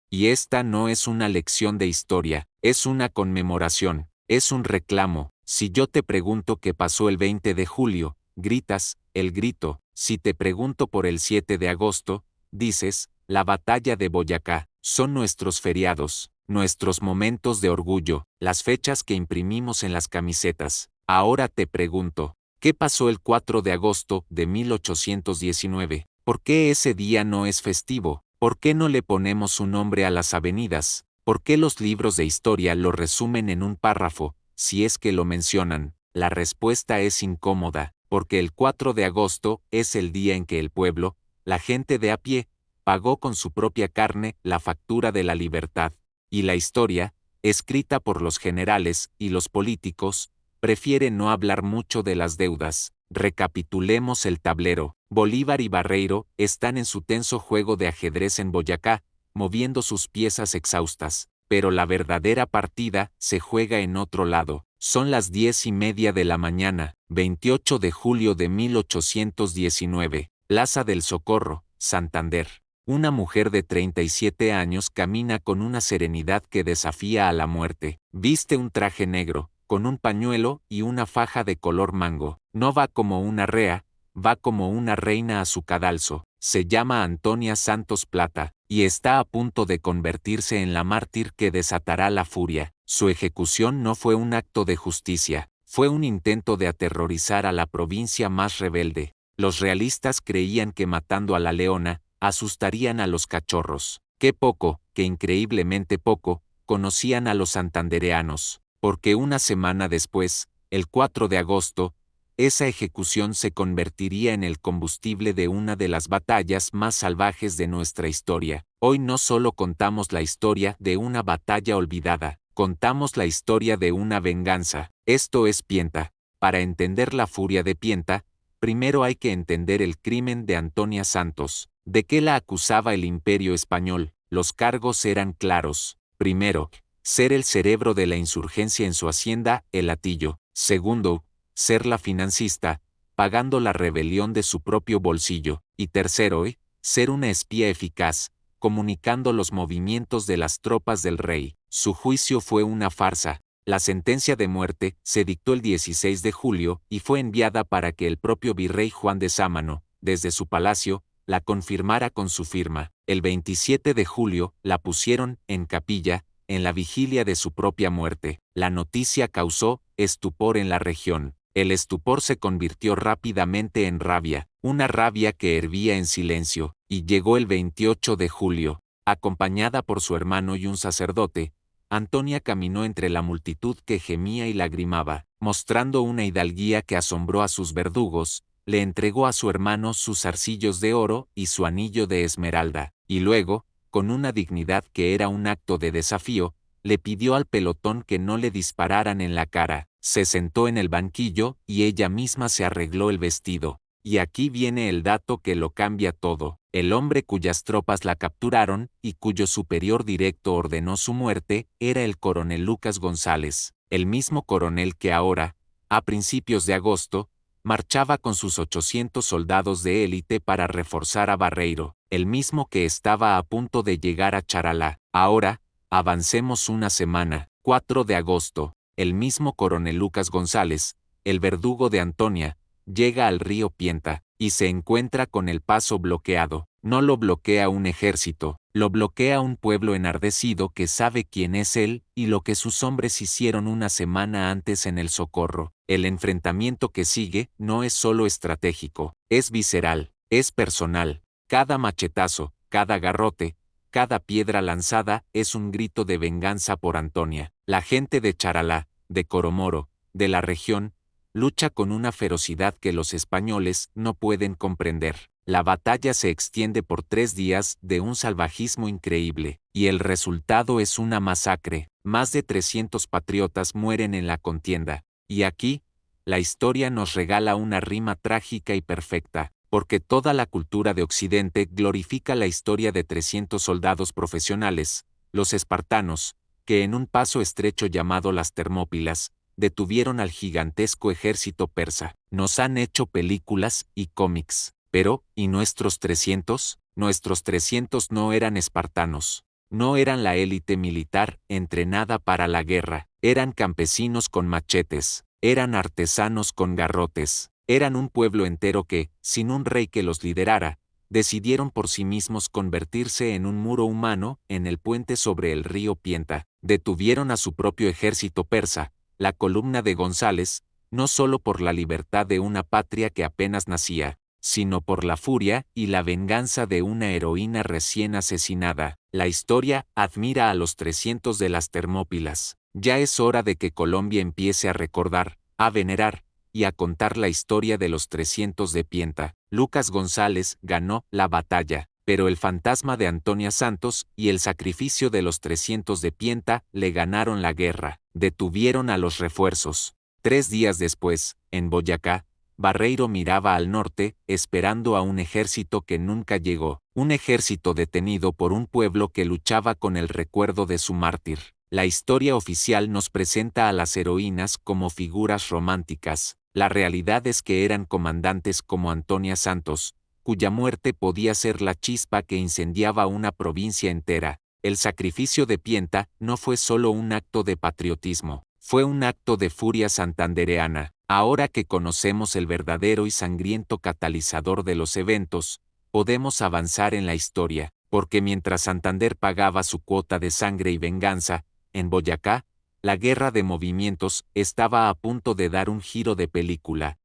Y esta no es una lección de historia, es una conmemoración, es un reclamo. Si yo te pregunto qué pasó el 20 de julio, gritas, el grito. Si te pregunto por el 7 de agosto, dices, la batalla de Boyacá. Son nuestros feriados, nuestros momentos de orgullo, las fechas que imprimimos en las camisetas. Ahora te pregunto, ¿qué pasó el 4 de agosto de 1819? ¿Por qué ese día no es festivo? ¿Por qué no le ponemos su nombre a las avenidas? ¿Por qué los libros de historia lo resumen en un párrafo, si es que lo mencionan? La respuesta es incómoda, porque el 4 de agosto es el día en que el pueblo, la gente de a pie, pagó con su propia carne la factura de la libertad, y la historia, escrita por los generales y los políticos, prefiere no hablar mucho de las deudas. Recapitulemos el tablero. Bolívar y Barreiro están en su tenso juego de ajedrez en Boyacá, moviendo sus piezas exhaustas, pero la verdadera partida se juega en otro lado. Son las 10:30 de la mañana, 28 de julio de 1819, Plaza del Socorro, Santander. Una mujer de 37 años camina con una serenidad que desafía a la muerte. Viste un traje negro, con un pañuelo y una faja de color mango. No va como una rea, va como una reina a su cadalso. Se llama Antonia Santos Plata, y está a punto de convertirse en la mártir que desatará la furia. Su ejecución no fue un acto de justicia, fue un intento de aterrorizar a la provincia más rebelde. Los realistas creían que matando a la leona, asustarían a los cachorros. Qué poco, que increíblemente poco, conocían a los santandereanos, porque una semana después, el 4 de agosto, esa ejecución se convertiría en el combustible de una de las batallas más salvajes de nuestra historia. Hoy no solo contamos la historia de una batalla olvidada, contamos la historia de una venganza. Esto es Pienta. Para entender la furia de Pienta, primero hay que entender el crimen de Antonia Santos. ¿De qué la acusaba el Imperio Español? Los cargos eran claros. Primero, ser el cerebro de la insurgencia en su hacienda, El Hatillo. Segundo, ser la financista, pagando la rebelión de su propio bolsillo. Y tercero, ser una espía eficaz, comunicando los movimientos de las tropas del rey. Su juicio fue una farsa. La sentencia de muerte se dictó el 16 de julio y fue enviada para que el propio virrey Juan de Sámano, desde su palacio, la confirmara con su firma. El 27 de julio la pusieron en capilla, en la vigilia de su propia muerte. La noticia causó estupor en la región. El estupor se convirtió rápidamente en rabia, una rabia que hervía en silencio, y llegó el 28 de julio. Acompañada por su hermano y un sacerdote, Antonia caminó entre la multitud que gemía y lagrimaba, mostrando una hidalguía que asombró a sus verdugos. Le entregó a su hermano sus zarcillos de oro y su anillo de esmeralda, y luego, con una dignidad que era un acto de desafío, le pidió al pelotón que no le dispararan en la cara. Se sentó en el banquillo y ella misma se arregló el vestido. Y aquí viene el dato que lo cambia todo. El hombre cuyas tropas la capturaron y cuyo superior directo ordenó su muerte era el coronel Lucas González, el mismo coronel que ahora, a principios de agosto, marchaba con sus 800 soldados de élite para reforzar a Barreiro, el mismo que estaba a punto de llegar a Charalá. Ahora, avancemos una semana, 4 de agosto, el mismo coronel Lucas González, el verdugo de Antonia, llega al río Pienta, y se encuentra con el paso bloqueado. No lo bloquea un ejército, lo bloquea un pueblo enardecido que sabe quién es él y lo que sus hombres hicieron una semana antes en el Socorro. El enfrentamiento que sigue no es solo estratégico, es visceral, es personal. Cada machetazo, cada garrote, cada piedra lanzada es un grito de venganza por Antonia. La gente de Charalá, de Coromoro, de la región, lucha con una ferocidad que los españoles no pueden comprender. La batalla se extiende por 3 días de un salvajismo increíble, y el resultado es una masacre. Más de 300 patriotas mueren en la contienda. Y aquí, la historia nos regala una rima trágica y perfecta, porque toda la cultura de Occidente glorifica la historia de 300 soldados profesionales, los espartanos, que en un paso estrecho llamado las Termópilas, detuvieron al gigantesco ejército persa. Nos han hecho películas y cómics, pero, ¿y nuestros 300? Nuestros 300 no eran espartanos. No eran la élite militar entrenada para la guerra, eran campesinos con machetes, eran artesanos con garrotes, eran un pueblo entero que, sin un rey que los liderara, decidieron por sí mismos convertirse en un muro humano en el puente sobre el río Pienta. Detuvieron a su propio ejército persa, la columna de González, no solo por la libertad de una patria que apenas nacía, sino por la furia y la venganza de una heroína recién asesinada. La historia admira a los 300 de las Termópilas. Ya es hora de que Colombia empiece a recordar, a venerar, y a contar la historia de los 300 de Pienta. Lucas González ganó la batalla, pero el fantasma de Antonia Santos y el sacrificio de los 300 de Pienta le ganaron la guerra, detuvieron a los refuerzos. 3 días después, en Boyacá, Barreiro miraba al norte, esperando a un ejército que nunca llegó, un ejército detenido por un pueblo que luchaba con el recuerdo de su mártir. La historia oficial nos presenta a las heroínas como figuras románticas. La realidad es que eran comandantes como Antonia Santos, cuya muerte podía ser la chispa que incendiaba una provincia entera. El sacrificio de Pienta no fue solo un acto de patriotismo, fue un acto de furia santandereana. Ahora que conocemos el verdadero y sangriento catalizador de los eventos, podemos avanzar en la historia, porque mientras Santander pagaba su cuota de sangre y venganza, en Boyacá, la guerra de movimientos estaba a punto de dar un giro de película.